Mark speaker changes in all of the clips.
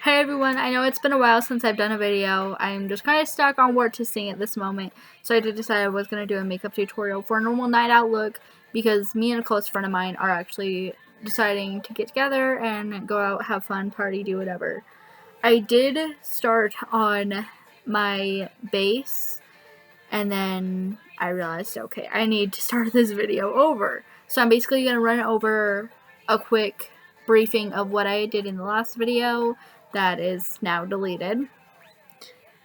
Speaker 1: Hey everyone, I know it's been a while since I've done a video. I'm just kind of stuck on where to sing at this moment, so I did decide I was going to do a makeup tutorial for a normal night out look because me and a close friend of mine are actually deciding to get together and go out, have fun, party, do whatever. I did start on my base and then I realized, okay, I need to start this video over. So I'm basically going to run over a quick briefing of what I did in the last video that is now deleted.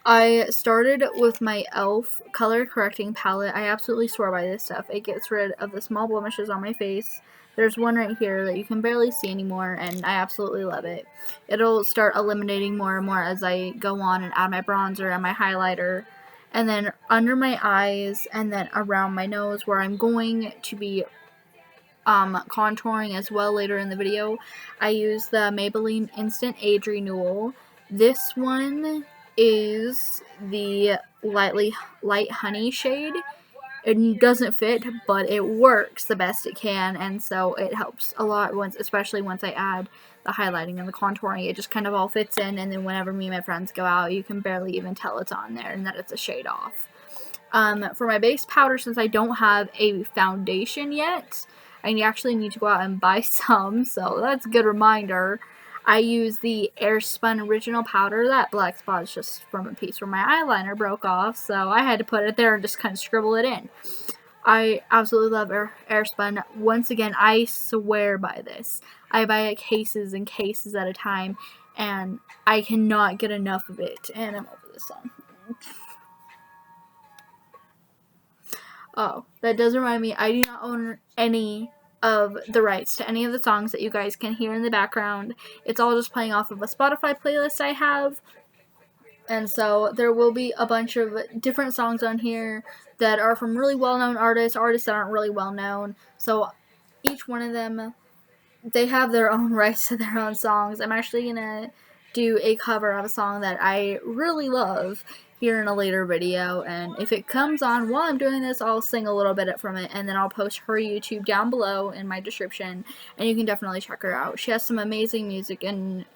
Speaker 1: I started with my e.l.f. color correcting palette. I absolutely swear by this stuff. It gets rid of the small blemishes on my face. There's one right here that you can barely see anymore, and I absolutely love it. It'll start eliminating more and more as I go on and add my bronzer and my highlighter. And then under my eyes and then around my nose where I'm going to be contouring as well later in the video, I use the Maybelline Instant Age Renewal. This one is the light honey shade. It doesn't fit, but it works the best it can, and so it helps a lot, especially once I add the highlighting and the contouring. It just kind of all fits in, and then whenever me and my friends go out, you can barely even tell it's on there and that it's a shade off. For my base powder, since I don't have a foundation yet, I actually need to go out and buy some, so that's a good reminder. I use the Airspun Original Powder. That black spot is just from a piece where my eyeliner broke off, so I had to put it there and just kind of scribble it in. I absolutely love Airspun. Once again, I swear by this. I buy it cases and cases at a time, and I cannot get enough of it. And I'm over this song. Oh, that does remind me, I do not own any of the rights to any of the songs that you guys can hear in the background. It's all just playing off of a Spotify playlist I have. And so there will be a bunch of different songs on here that are from really well-known artists that aren't really well-known. So each one of them, they have their own rights to their own songs. I'm actually going to do a cover of a song that I really love here in a later video, and if it comes on while I'm doing this, I'll sing a little bit from it, and then I'll post her YouTube down below in my description, and you can definitely check her out. She has some amazing music, and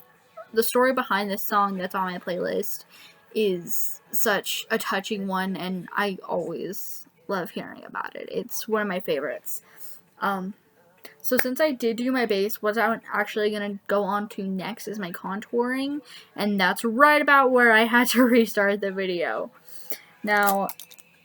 Speaker 1: the story behind this song that's on my playlist is such a touching one, and I always love hearing about it. It's one of my favorites. So since I did do my base, what I'm actually going to go on to next is my contouring, and that's right about where I had to restart the video. Now,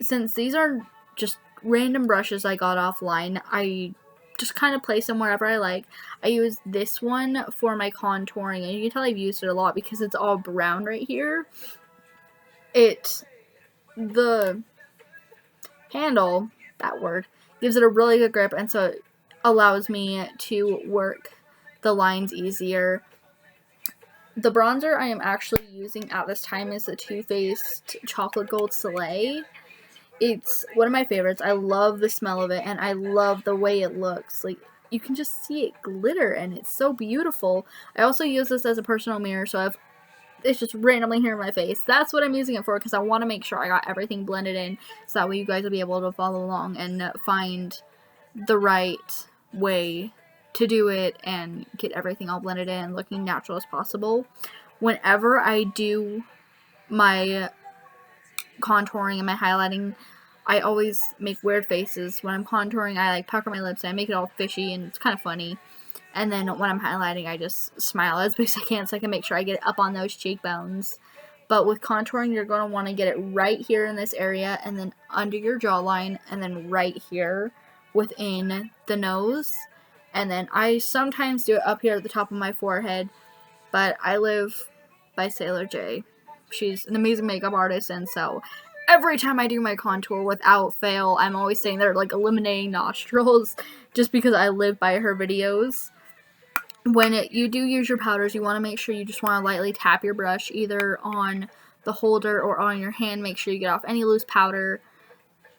Speaker 1: since these are just random brushes I got offline, I just kind of place them wherever I like. I use this one for my contouring, and you can tell I've used it a lot because it's all brown right here. The handle, that word, gives it a really good grip, and so it allows me to work the lines easier. The bronzer I am actually using at this time is the Too Faced Chocolate Gold Soleil. It's one of my favorites. I love the smell of it, and I love the way it looks. Like, you can just see it glitter, and it's so beautiful. I also use this as a personal mirror, so it's just randomly here in my face. That's what I'm using it for, because I want to make sure I got everything blended in, so that way you guys will be able to follow along and find the right way to do it and get everything all blended in, looking natural as possible. Whenever I do my contouring and my highlighting, I always make weird faces. When I'm contouring, I like pucker my lips and I make it all fishy, and it's kind of funny. And then when I'm highlighting, I just smile as big as I can so I can make sure I get it up on those cheekbones. But with contouring, you're going to want to get it right here in this area, and then under your jawline, and then right here within the nose. And then I sometimes do it up here at the top of my forehead, but I live by Sailor J. She's an amazing makeup artist, and so every time I do my contour without fail, I'm always saying they're like eliminating nostrils just because I live by her videos. When you do use your powders, you want to make sure you just want to lightly tap your brush either on the holder or on your hand. Make sure you get off any loose powder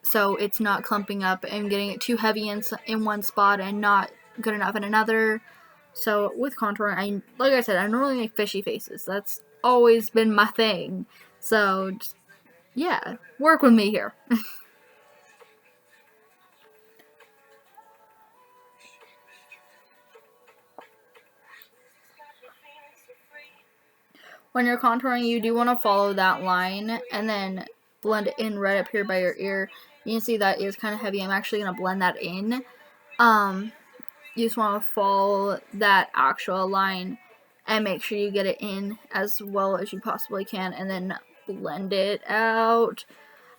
Speaker 1: so it's not clumping up and getting it too heavy in one spot and not good enough in another. So with contouring, like I said, I normally make fishy faces. That's always been my thing. So just, yeah, work with me here. when you're contouring, you do want to follow that line and then blend it in right up here by your ear. You can see that is kind of heavy. I'm actually going to blend that in. You just want to follow that actual line and make sure you get it in as well as you possibly can and then blend it out.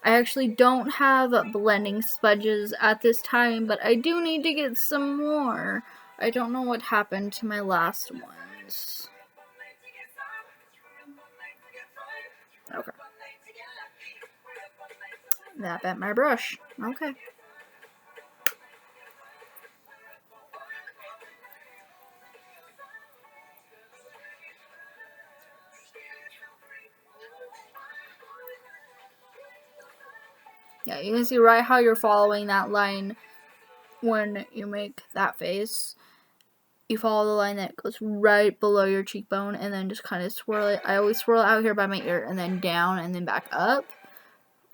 Speaker 1: I actually don't have blending sponges at this time, but I do need to get some more. I don't know what happened to my last ones. Okay. That bent my brush. Okay. Yeah, you can see right how you're following that line when you make that face. You follow the line that goes right below your cheekbone and then just kind of swirl it. I always swirl it out here by my ear and then down and then back up.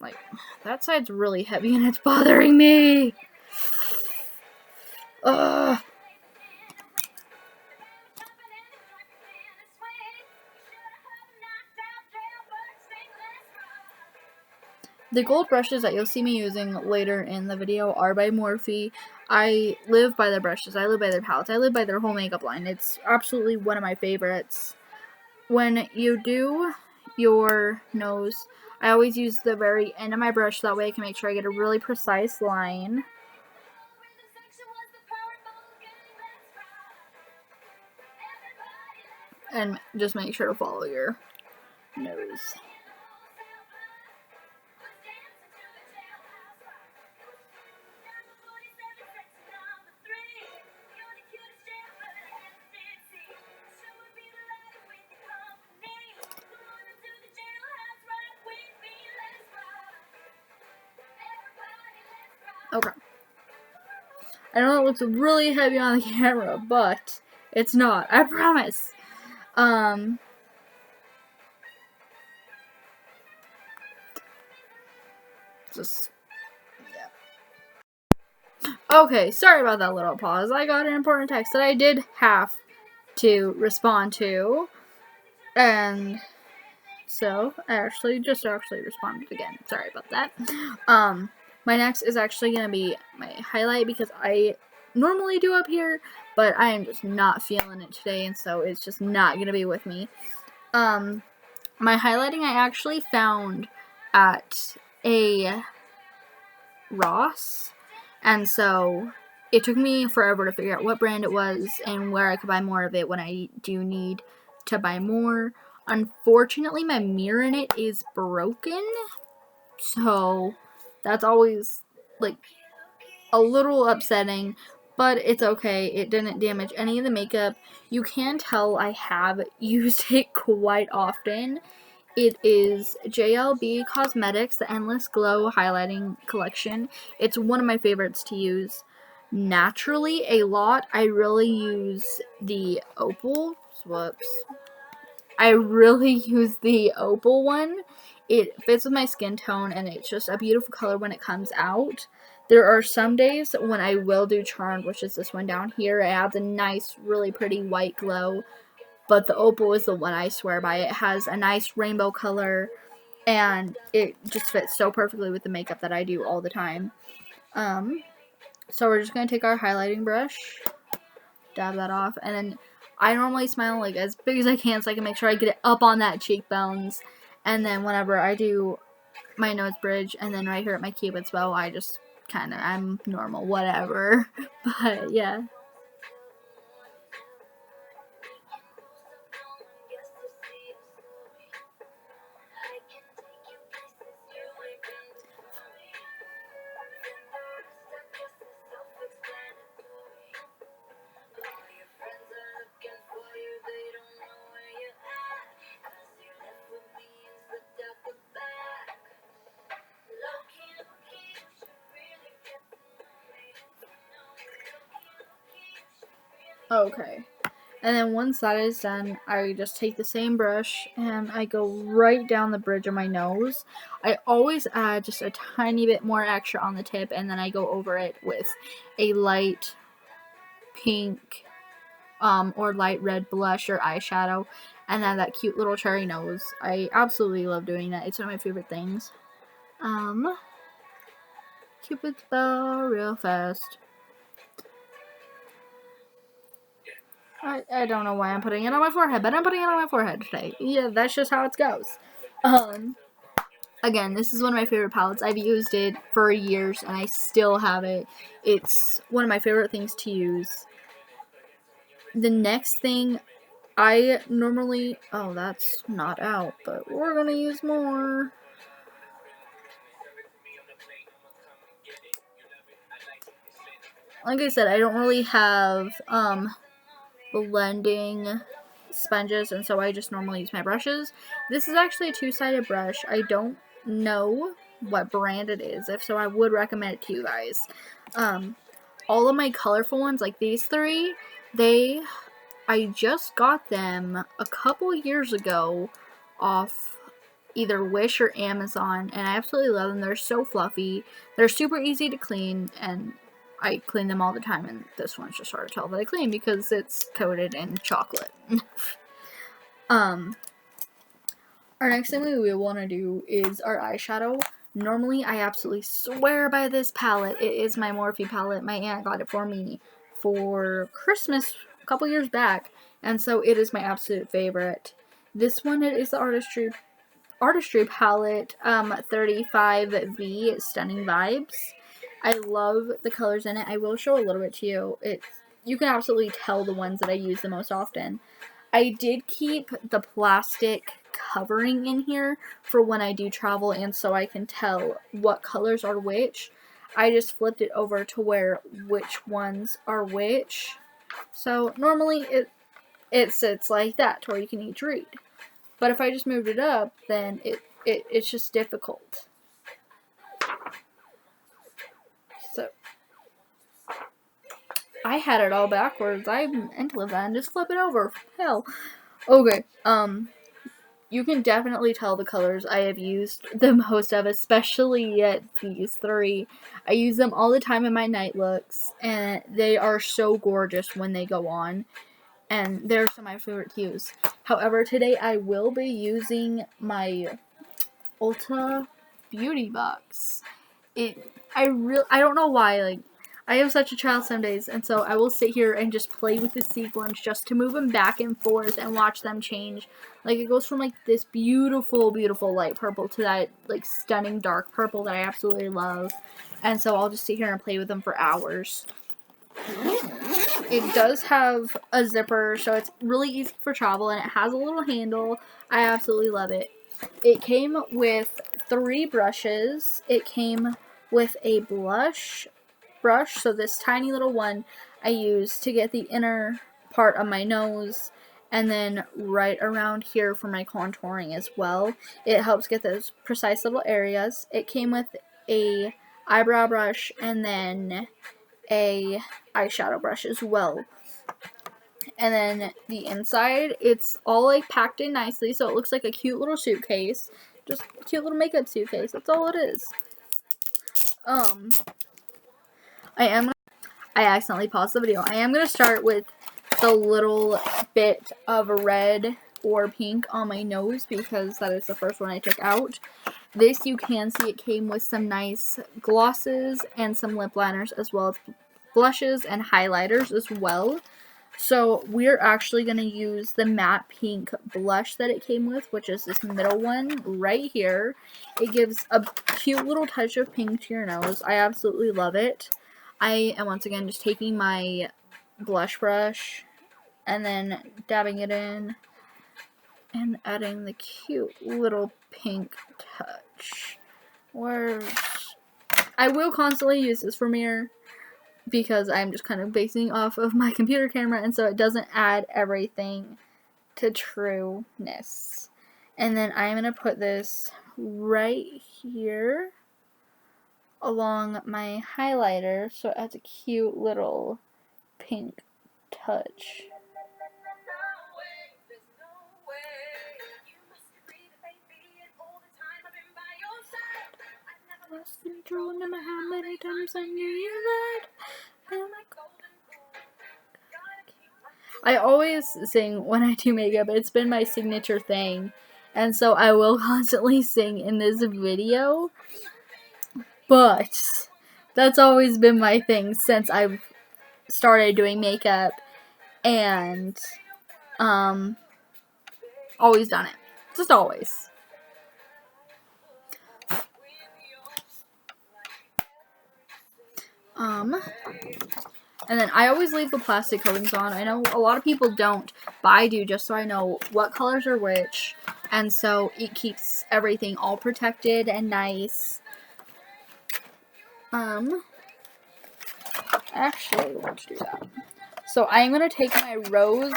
Speaker 1: Like, that side's really heavy and it's bothering me. Ugh. The gold brushes that you'll see me using later in the video are by Morphe. I live by their brushes. I live by their palettes. I live by their whole makeup line. It's absolutely one of my favorites. When you do your nose, I always use the very end of my brush. That way I can make sure I get a really precise line. And just make sure to follow your nose. Okay. I know it looks really heavy on the camera, but it's not. I promise. Yeah. Okay, sorry about that little pause. I got an important text that I did have to respond to. And so I actually responded again. Sorry about that. My next is actually going to be my highlight because I normally do up here, but I am just not feeling it today, and so it's just not going to be with me. My highlighting I actually found at a Ross, and so it took me forever to figure out what brand it was and where I could buy more of it when I do need to buy more. Unfortunately, my mirror in it is broken, so that's always, like, a little upsetting, but it's okay. It didn't damage any of the makeup. You can tell I have used it quite often. It is JLB Cosmetics, the Endless Glow Highlighting Collection. It's one of my favorites to use naturally a lot. I really use the Opal. Whoops. I really use the Opal one. It fits with my skin tone, and it's just a beautiful color when it comes out. There are some days when I will do Charmed, which is this one down here. It adds a nice, really pretty white glow, but the Opal is the one I swear by. It has a nice rainbow color, and it just fits so perfectly with the makeup that I do all the time. So we're just going to take our highlighting brush, dab that off, and then I normally smile like as big as I can so I can make sure I get it up on that cheekbones. And then whenever I do my nose bridge and then right here at my cupid's bow, I just I'm normal, whatever. But yeah. Okay. And then once that is done, I just take the same brush and I go right down the bridge of my nose. I always add just a tiny bit more extra on the tip, and then I go over it with a light pink or light red blush or eyeshadow. and then that cute little cherry nose. I absolutely love doing that. It's one of my favorite things. Cupid's bow real fast. I don't know why I'm putting it on my forehead, but I'm putting it on my forehead today. Yeah, that's just how it goes. Again, this is one of my favorite palettes. I've used it for years, and I still have it. It's one of my favorite things to use. The next thing I normally... Oh, that's not out, but we're gonna use more. Like I said, I don't really have blending sponges, and so I just normally use my brushes. This is actually a two-sided brush. I don't know what brand it is. If so, I would recommend it to you guys. All of my colorful ones, like these three, I just got them a couple years ago off either Wish or Amazon, and I absolutely love them. They're so fluffy. They're super easy to clean, and I clean them all the time, and this one's just hard to tell that I clean because it's coated in chocolate. Our next thing we will want to do is our eyeshadow. Normally, I absolutely swear by this palette. It is my Morphe palette. My aunt got it for me for Christmas a couple years back, and so it is my absolute favorite. This one is the Artistry palette, 35V Stunning Vibes. I love the colors in it. I will show a little bit to you. You can absolutely tell the ones that I use the most often. I did keep the plastic covering in here for when I do travel, and so I can tell what colors are which. I just flipped it over to where which ones are which. So normally it sits like that to where you can each read. But if I just moved it up, then it's just difficult. So I had it all backwards. I'm into that and just flip it over. Hell. Okay. You can definitely tell the colors I have used the most of, especially at these three. I use them all the time in my night looks, and they are so gorgeous when they go on. And they're some of my favorite hues. However, today I will be using my Ulta Beauty Box. I don't know why, like, I am such a child some days, and so I will sit here and just play with the sequins just to move them back and forth and watch them change. Like, it goes from, like, this beautiful, beautiful light purple to that, like, stunning dark purple that I absolutely love. And so I'll just sit here and play with them for hours. It does have a zipper, so it's really easy for travel, and it has a little handle. I absolutely love it. It came with 3 brushes. It came with a blush brush, so this tiny little one I use to get the inner part of my nose, and then right around here for my contouring as well. It helps get those precise little areas. It came with a eyebrow brush and then a eyeshadow brush as well. And then the inside, it's all like packed in nicely, so it looks like a cute little suitcase. Just a cute little makeup suitcase. That's all it is. I accidentally paused the video. I am going to start with the little bit of red or pink on my nose because that is the first one I took out. This, you can see it came with some nice glosses and some lip liners, as well as blushes and highlighters as well. So we're actually going to use the matte pink blush that it came with, which is this middle one right here. It gives a cute little touch of pink to your nose. I absolutely love it. I am once again just taking my blush brush and then dabbing it in and adding the cute little pink touch. I will constantly use this for mirror because I'm just kind of basing off of my computer camera, and so it doesn't add everything to trueness. And then I'm going to put this right here along my highlighter so it has a cute little pink touch. Lost control, no matter how many times I knew you lied. I always sing when I do makeup. It's been my signature thing. And so I will constantly sing in this video. But that's always been my thing since I've started doing makeup. And always done it. Just always. And then I always leave the plastic coatings on. I know a lot of people don't, but I do just so I know what colors are which. And so it keeps everything all protected and nice. Actually, let's do that. So I'm going to take my Rose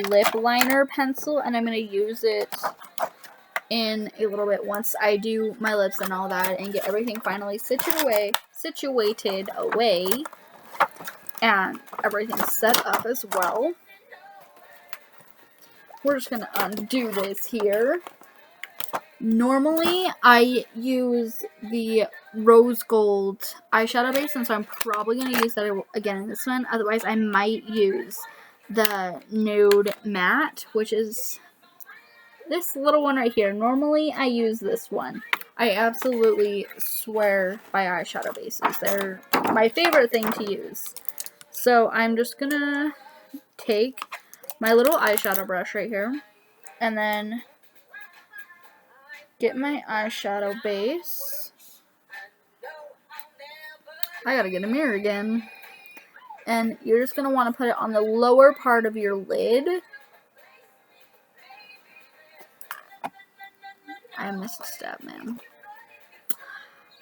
Speaker 1: lip liner pencil and I'm going to use it in a little bit once I do my lips and all that and get everything finally situated away and everything set up as well. We're just going to undo this here. Normally, I use the rose gold eyeshadow base, and so I'm probably going to use that again in this one. Otherwise, I might use the nude matte, which is this little one right here. Normally, I use this one. I absolutely swear by eyeshadow bases. They're my favorite thing to use. So, I'm just going to take my little eyeshadow brush right here, and then get my eyeshadow base. I gotta get a mirror again. And you're just gonna want to put it on the lower part of your lid. I missed a step, man.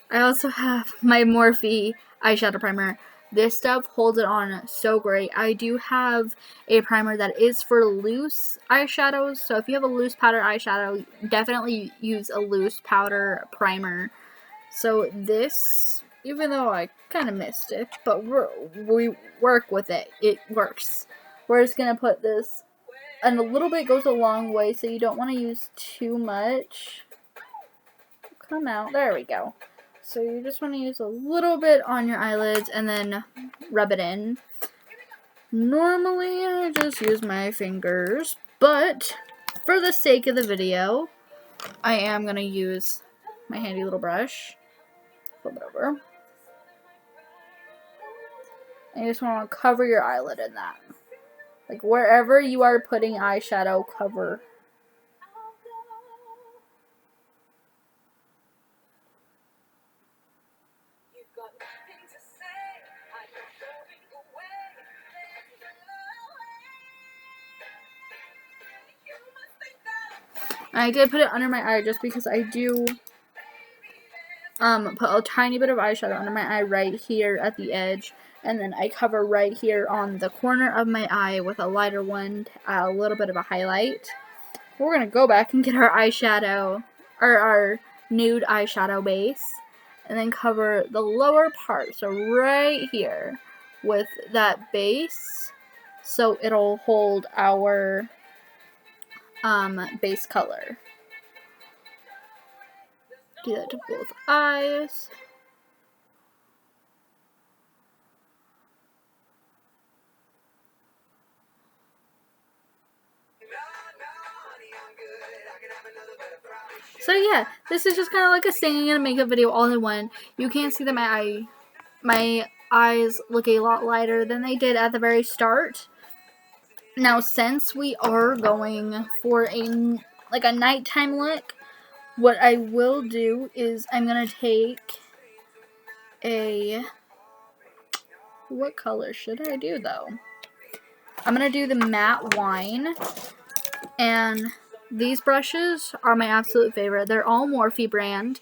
Speaker 1: I also have my Morphe eyeshadow primer. This stuff holds it on so great. I do have a primer that is for loose eyeshadows. So if you have a loose powder eyeshadow, definitely use a loose powder primer. So this, even though I kind of missed it, but we work with it. It works. We're just going to put this, and a little bit goes a long way, so you don't want to use too much. Come out. There we go. So you just want to use a little bit on your eyelids and then rub it in. Normally, I just use my fingers, but for the sake of the video, I am going to use my handy little brush. Flip it over. And you just want to cover your eyelid in that. Like wherever you are putting eyeshadow, cover. I did put it under my eye just because I do put a tiny bit of eyeshadow under my eye right here at the edge, and then I cover right here on the corner of my eye with a lighter one to add a little bit of a highlight. We're going to go back and get our eyeshadow, or our nude eyeshadow base, and then cover the lower part, so right here, with that base, so it'll hold our base color. Do that to both eyes. So yeah, this is just kind of like a singing and a makeup video all in one. You can't see that my eyes look a lot lighter than they did at the very start. Now, since we are going for a nighttime look, what I will do is I'm gonna take a, what color should I do though? I'm gonna do the matte wine, and these brushes are my absolute favorite. They're all Morphe brand.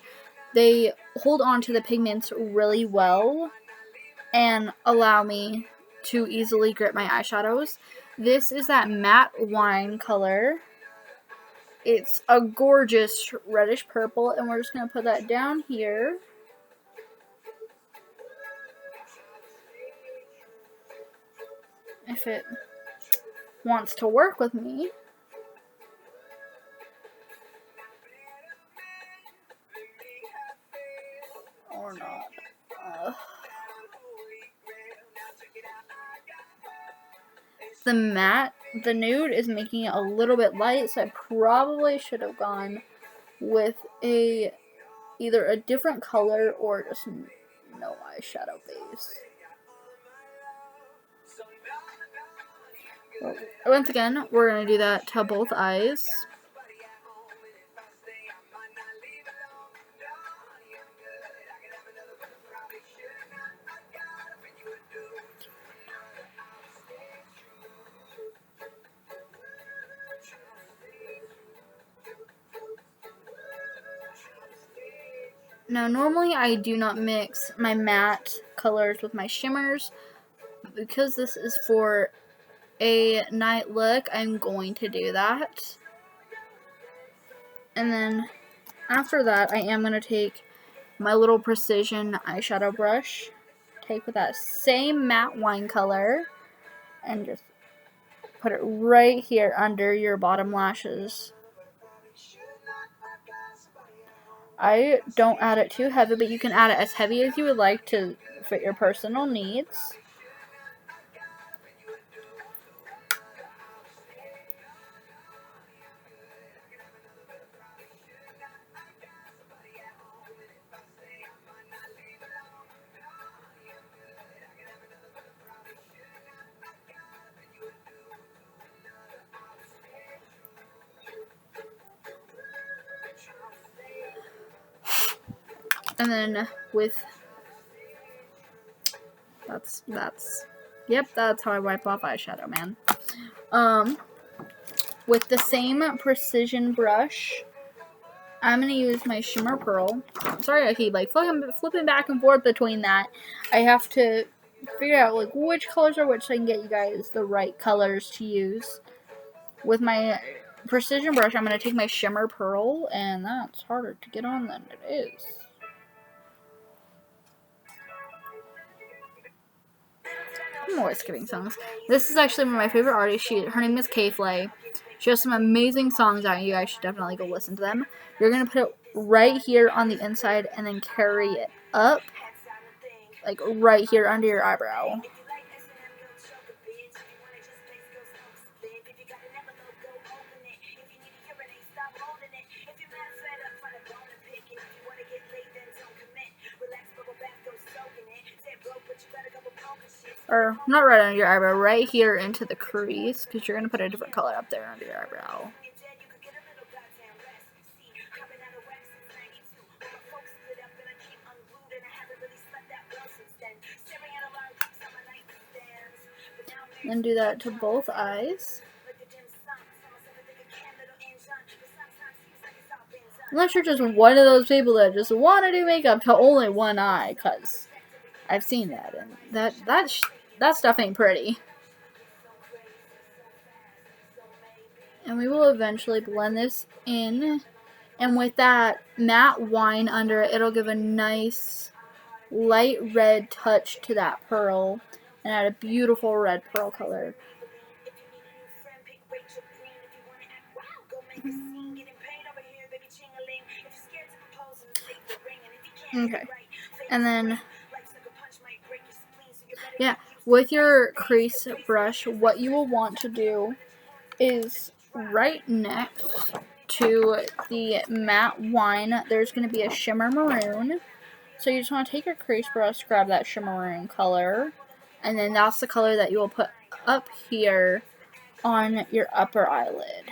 Speaker 1: They hold on to the pigments really well and allow me to easily grip my eyeshadows. This is that matte wine color. It's a gorgeous reddish purple, and we're just going to put that down here. If it wants to work with me. Or not. The matte the nude is making it a little bit light, so I probably should have gone with either a different color or just no eyeshadow base. Once again, we're going to do that to both eyes. Now, normally I do not mix my matte colors with my shimmers. Because this is for a night look, I'm going to do that. And then after that, I am going to take my little precision eyeshadow brush, take with that same matte wine color, and just put it right here under your bottom lashes. I don't add it too heavy, but you can add it as heavy as you would like to fit your personal needs. And then with that's how I wipe off eyeshadow, man. With the same precision brush, I'm gonna use my Shimmer Pearl. Sorry, I keep like flipping back and forth between that. I have to figure out like which colors are which so I can get you guys the right colors to use. With my precision brush, I'm gonna take my Shimmer Pearl, and that's harder to get on than it is. I'm always skipping songs. This is actually one of my favorite artists. Her name is K-Flay. She has some amazing songs out. You guys should definitely go listen to them. You're going to put it right here on the inside and then carry it up, like right here under your eyebrow. Or not right under your eyebrow, right here into the crease, because you're going to put a different color up there under your eyebrow. And do that to both eyes. Unless you're just one of those people that just want to do makeup to only one eye, because I've seen that, and that stuff ain't pretty. And we will eventually blend this in, and with that matte wine under it, it'll give a nice light red touch to that pearl and add a beautiful red pearl color. Okay, and then yeah, with your crease brush, what you will want to do is right next to the matte wine, there's going to be a shimmer maroon. So you just want to take your crease brush, grab that shimmer maroon color, and then that's the color that you will put up here on your upper eyelid.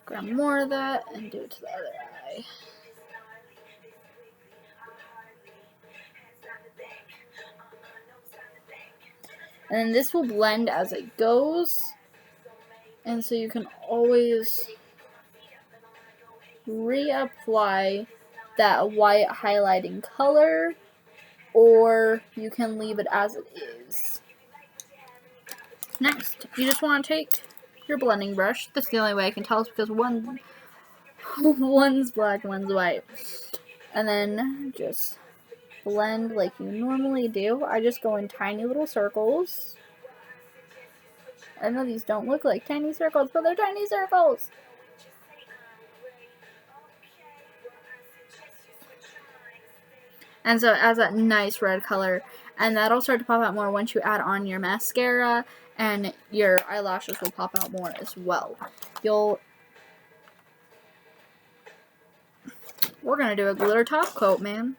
Speaker 1: Grab more of that and do it to the other eye. And this will blend as it goes, and so you can always reapply that white highlighting color, or you can leave it as it is. Next, you just want to take your blending brush. That's the only way I can tell, is because one's black, one's white. And then just blend like you normally do. I just go in tiny little circles. I know these don't look like tiny circles, but they're tiny circles. And so it adds that nice red color. And that'll start to pop out more once you add on your mascara, and your eyelashes will pop out more as well. We're gonna do a glitter top coat, man.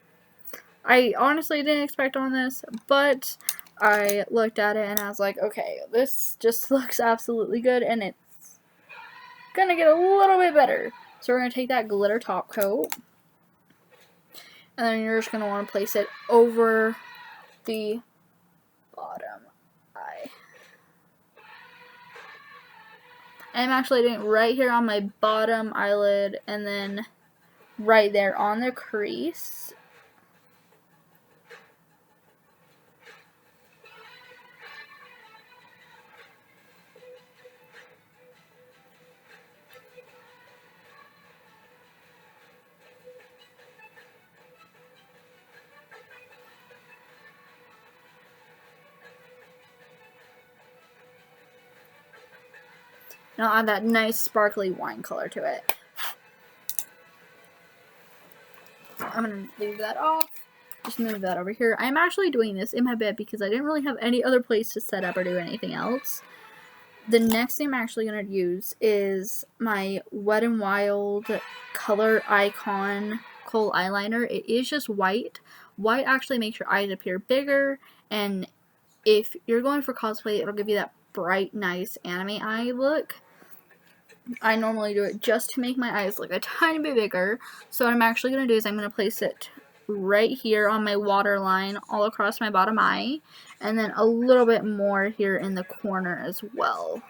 Speaker 1: I honestly didn't expect on this, but I looked at it and I was like, okay, this just looks absolutely good, and it's gonna get a little bit better. So we're gonna take that glitter top coat, and then you're just gonna want to place it over the bottom eye. I'm actually doing it right here on my bottom eyelid, and then right there on the crease. And I'll add that nice sparkly wine color to it. I'm going to leave that off. Just move that over here. I'm actually doing this in my bed because I didn't really have any other place to set up or do anything else. The next thing I'm actually going to use is my Wet n Wild Color Icon Kohl Eyeliner. It is just white. White actually makes your eyes appear bigger, and if you're going for cosplay, it'll give you that bright, nice anime eye look. I normally do it just to make my eyes look a tiny bit bigger. So what I'm actually going to do is I'm going to place it right here on my waterline all across my bottom eye, and then a little bit more here in the corner as well.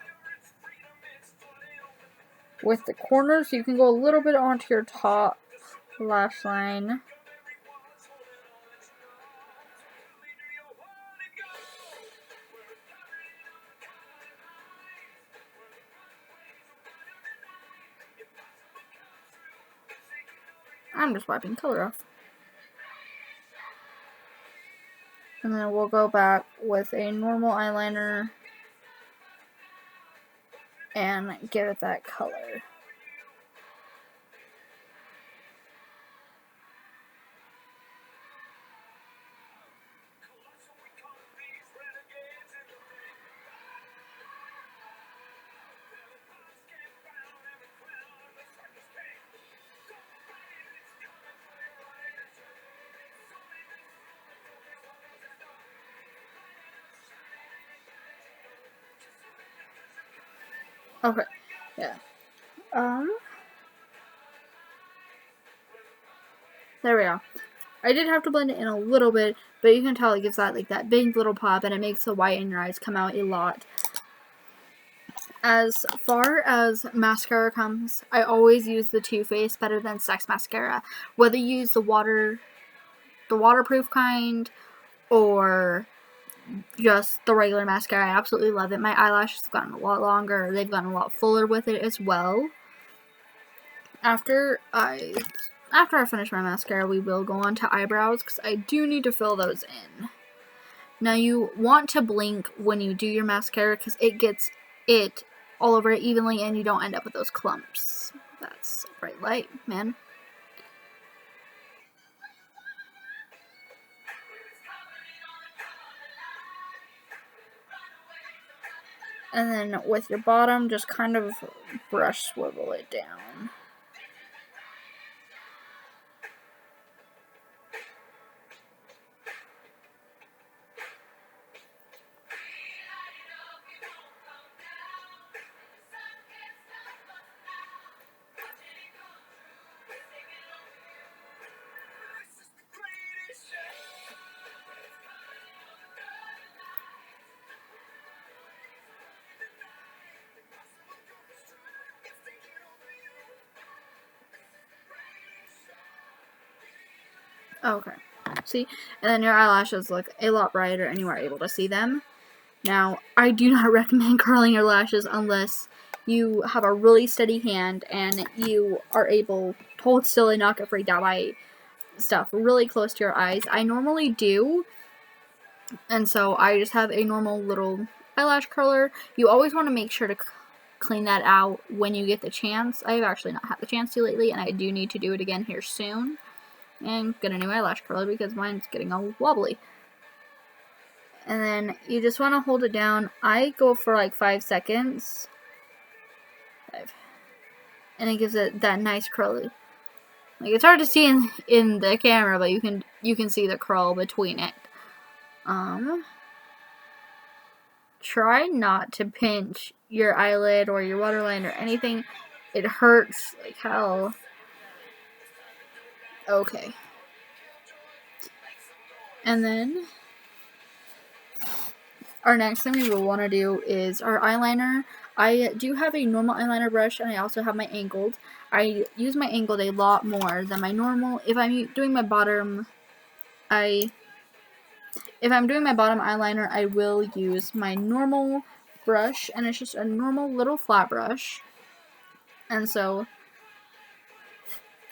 Speaker 1: With the corners, you can go a little bit onto your top lash line. I'm just wiping color off. And then we'll go back with a normal eyeliner and give it that color. Okay, yeah. There we go. I did have to blend it in a little bit, but you can tell it gives that like that big little pop, and it makes the white in your eyes come out a lot. As far as mascara comes, I always use the Too Faced Better Than Sex mascara. Whether you use the waterproof kind, or just the regular mascara, I absolutely love it. My eyelashes have gotten a lot longer. They've gotten a lot fuller with it as well. After I finish my mascara, we will go on to eyebrows, because I do need to fill those in. Now, you want to blink when you do your mascara, because it gets it all over it evenly, and you don't end up with those clumps. That's bright light, man. And then with your bottom, just kind of brush swivel it down. Okay, see? And then your eyelashes look a lot brighter, and you are able to see them. Now, I do not recommend curling your lashes unless you have a really steady hand and you are able to hold still and not get freaked out by stuff really close to your eyes. I normally do, and so I just have a normal little eyelash curler. You always want to make sure to clean that out when you get the chance. I've actually not had the chance to lately, and I do need to do it again here soon. And get a new eyelash curler because mine's getting all wobbly. And then you just want to hold it down. I go for like 5 seconds. 5. And it gives it that nice curly. Like, it's hard to see in the camera, but you can see the curl between it. Try not to pinch your eyelid or your waterline or anything. It hurts like hell. Okay. And then our next thing we will want to do is our eyeliner. I do have a normal eyeliner brush, and I also have my angled. I use my angled a lot more than my normal. If I'm doing my bottom, eyeliner, I will use my normal brush, and it's just a normal little flat brush. And so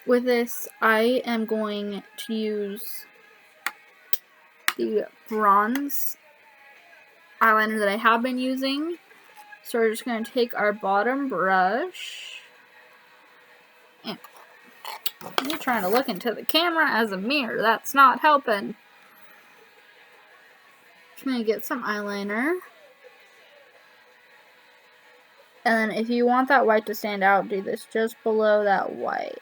Speaker 1: with this, I am going to use the bronze eyeliner that I have been using. So we're just going to take our bottom brush, and you're trying to look into the camera as a mirror. That's not helping. Just going to get some eyeliner. And then if you want that white to stand out, do this just below that white.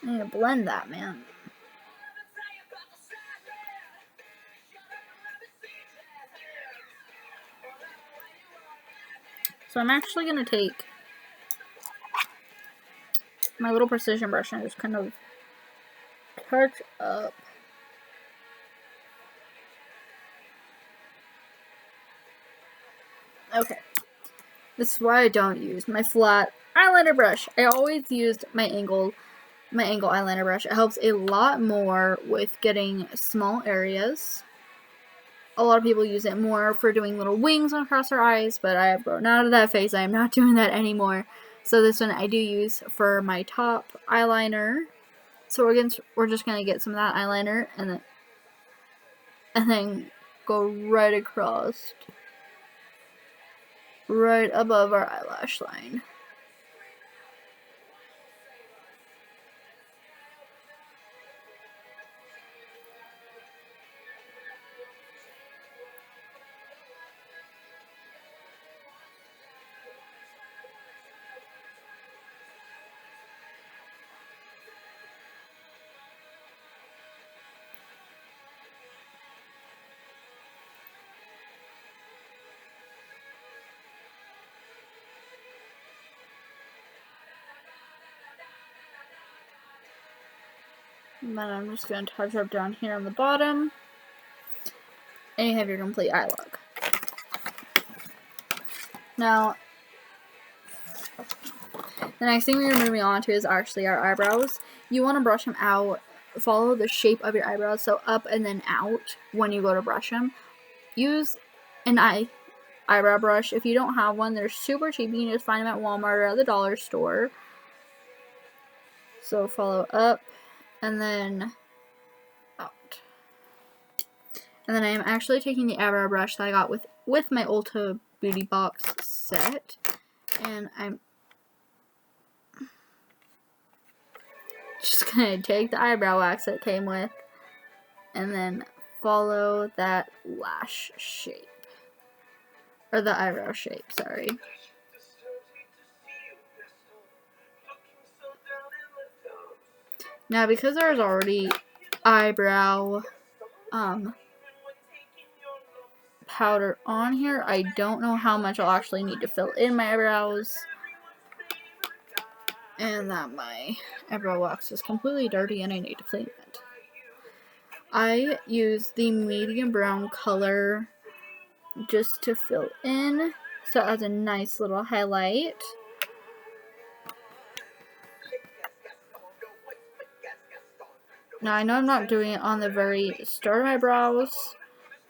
Speaker 1: I need to blend that, man. So I'm actually going to take my little precision brush and just kind of touch up. Okay. This is why I don't use my flat eyeliner brush. I always used my angle eyeliner brush. It helps a lot more with getting small areas. A lot of people use it more for doing little wings across their eyes, but I have grown out of that phase. I am not doing that anymore. So this one I do use for my top eyeliner. So we're just gonna get some of that eyeliner and then go right across, right above our eyelash line. And then I'm just going to touch up down here on the bottom. And you have your complete eye look. Now, the next thing we're moving on to is actually our eyebrows. You want to brush them out. Follow the shape of your eyebrows, so up and then out when you go to brush them. Use an eyebrow brush. If you don't have one, they're super cheap. You can just find them at Walmart or at the dollar store. So follow up and then out. And then I am actually taking the eyebrow brush that I got with my Ulta Beauty Box set, and I'm just gonna take the eyebrow wax that it came with and then follow that lash shape, or the eyebrow shape, sorry. Now, because there's already eyebrow powder on here, I don't know how much I'll actually need to fill in my eyebrows, and that my eyebrow wax is completely dirty and I need to clean it. I use the medium brown color just to fill in, so it adds a nice little highlight. Now, I know I'm not doing it on the very start of my brows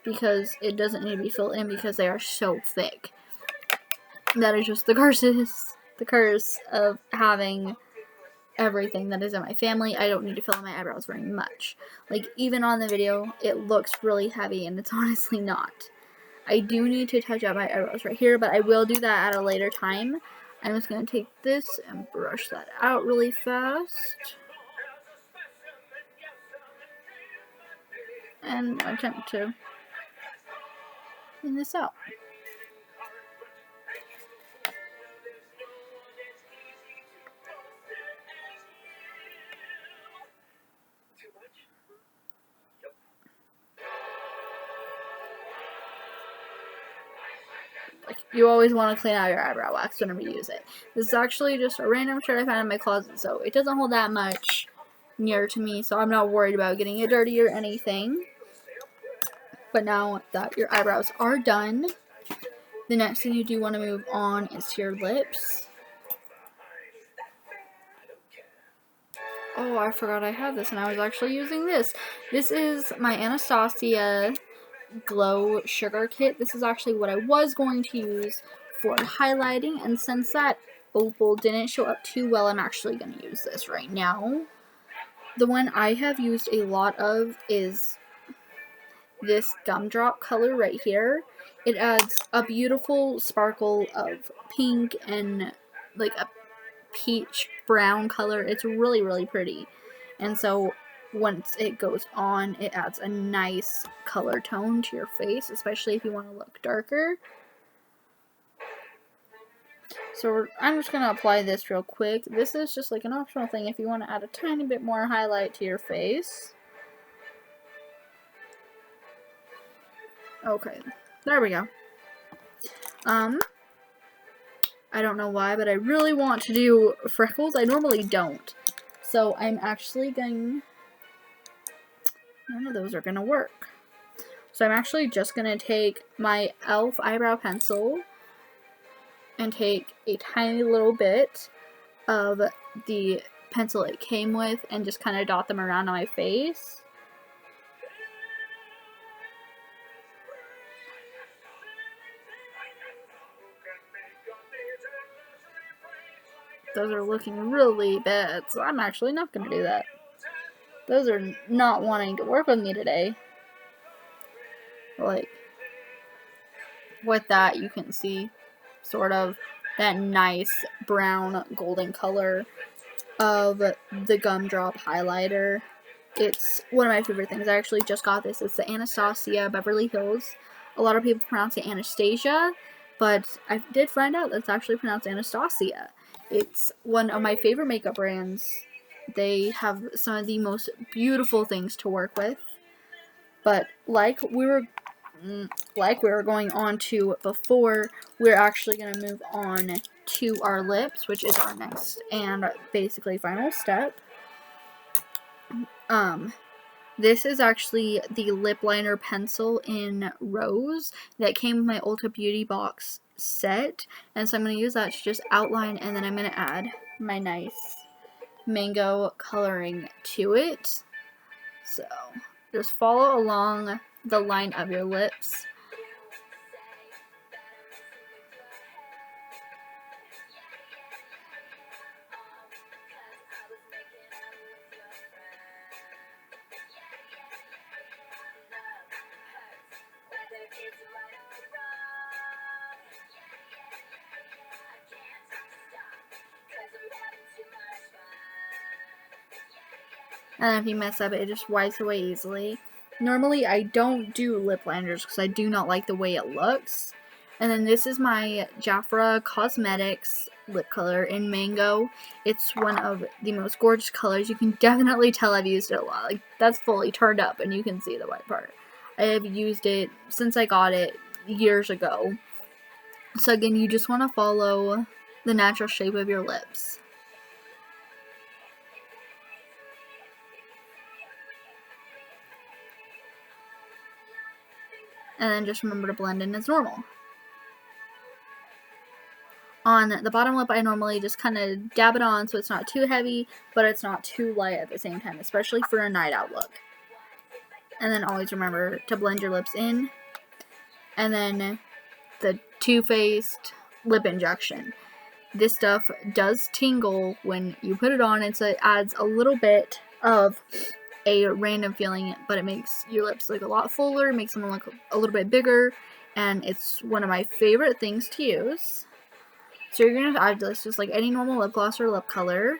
Speaker 1: because it doesn't need to be filled in because they are so thick. That is just the curse of having everything that is in my family. I don't need to fill in my eyebrows very much. Like, even on the video, it looks really heavy, and it's honestly not. I do need to touch up my eyebrows right here, but I will do that at a later time. I'm just going to take this and brush that out really fast. And attempt to clean this out. Like, you always want to clean out your eyebrow wax whenever you use it. This is actually just a random shirt I found in my closet, so it doesn't hold that much near to me, so I'm not worried about getting it dirty or anything. But now that your eyebrows are done, the next thing you do want to move on is to your lips. Oh, I forgot I had this, and I was actually using this. This is my Anastasia Glow Sugar Kit. This is actually what I was going to use for highlighting, and since that opal didn't show up too well, I'm actually going to use this right now. The one I have used a lot of is this gumdrop color right here. It adds a beautiful sparkle of pink and like a peach brown color. It's really, really pretty. And so once it goes on, it adds a nice color tone to your face, especially if you want to look darker. So I'm just going to apply this real quick. This is just like an optional thing if you want to add a tiny bit more highlight to your face. Okay, there we go. I don't know why, but I really want to do freckles. I normally don't. So I'm actually going... None of those are going to work. So I'm actually just going to take my e.l.f. eyebrow pencil and take a tiny little bit of the pencil it came with and just kind of dot them around on my face. Those are looking really bad, so I'm actually not going to do that. Those are not wanting to work with me today. Like, with that, you can see sort of that nice brown golden color of the gumdrop highlighter. It's one of my favorite things. I actually just got this. It's the Anastasia Beverly Hills. A lot of people pronounce it Anastasia, but I did find out that it's actually pronounced Anastasia. It's one of my favorite makeup brands. They have some of the most beautiful things to work with. But like we were going on to before, we're actually going to move on to our lips, which is our next and basically final step. This is actually the lip liner pencil in Rose that came with my Ulta Beauty box set, and so I'm going to use that to just outline, and then I'm going to add my nice mango coloring to it. So just follow along the line of your lips. And if you mess up, it just wipes away easily. Normally, I don't do lip liners because I do not like the way it looks. And then this is my Jafra Cosmetics lip color in Mango. It's one of the most gorgeous colors. You can definitely tell I've used it a lot. Like, that's fully turned up and you can see the white part. I have used it since I got it years ago. So again, you just want to follow the natural shape of your lips. And then just remember to blend in as normal. On the bottom lip, I normally just kind of dab it on so it's not too heavy, but it's not too light at the same time, especially for a night out look. And then always remember to blend your lips in. And then the Too Faced lip injection. this stuff does tingle when you put it on, and so it adds a little bit of a random feeling, but it makes your lips look a lot fuller, makes them look a little bit bigger, and it's one of my favorite things to use. So you're going to add this just like any normal lip gloss or lip color.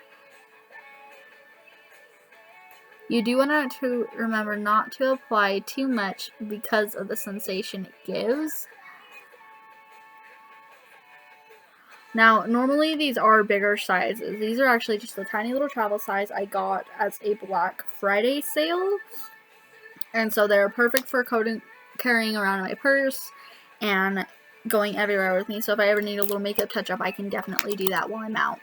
Speaker 1: You do want to remember not to apply too much because of the sensation it gives. Now, normally these are bigger sizes. These are actually just a tiny little travel size I got as a Black Friday sale. And so they're perfect for carrying around in my purse and going everywhere with me. So if I ever need a little makeup touch-up, I can definitely do that while I'm out.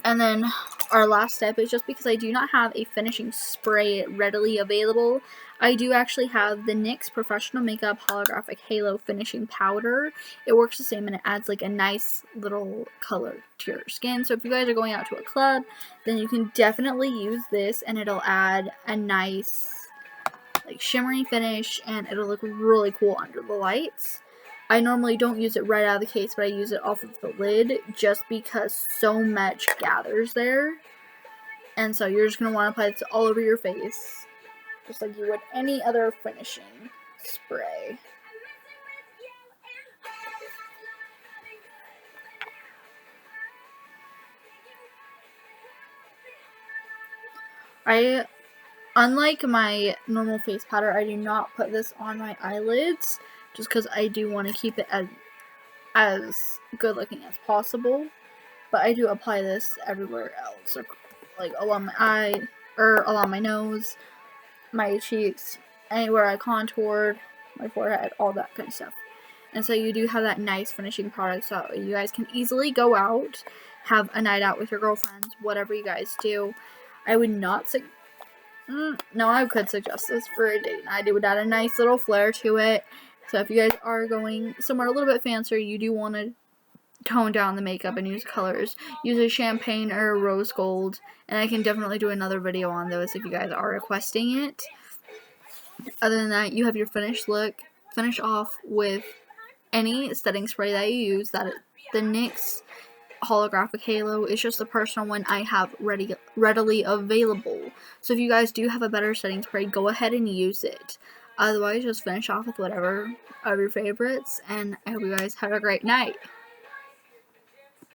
Speaker 1: And then our last step is, just because I do not have a finishing spray readily available, I do actually have the NYX Professional Makeup Holographic Halo Finishing Powder. It works the same, and it adds like a nice little color to your skin. So if you guys are going out to a club, then you can definitely use this, and it'll add a nice like shimmery finish, and it'll look really cool under the lights. I normally don't use it right out of the case, but I use it off of the lid just because so much gathers there. And so you're just going to want to apply this all over your face, just like you would any other finishing spray. Unlike my normal face powder, I do not put this on my eyelids, just because I do want to keep it as good looking as possible. But I do apply this everywhere else, like along my eye, or along my nose, my cheeks, anywhere I contoured, my forehead, all that kind of stuff. And so you do have that nice finishing product, so you guys can easily go out, have a night out with your girlfriends, whatever you guys do. I would not no, I could suggest this for a date night. It would add a nice little flair to it. So if you guys are going somewhere a little bit fancier, you do want to tone down the makeup and use colors. Use a champagne or a rose gold, and I can definitely do another video on those if you guys are requesting it. Other than that, you have your finished look. Finish off with any setting spray that you use. The NYX Holographic Halo is just the personal one I have readily available. So if you guys do have a better setting spray, go ahead and use it. Otherwise, just finish off with whatever of your favorites, and I hope you guys have a great night.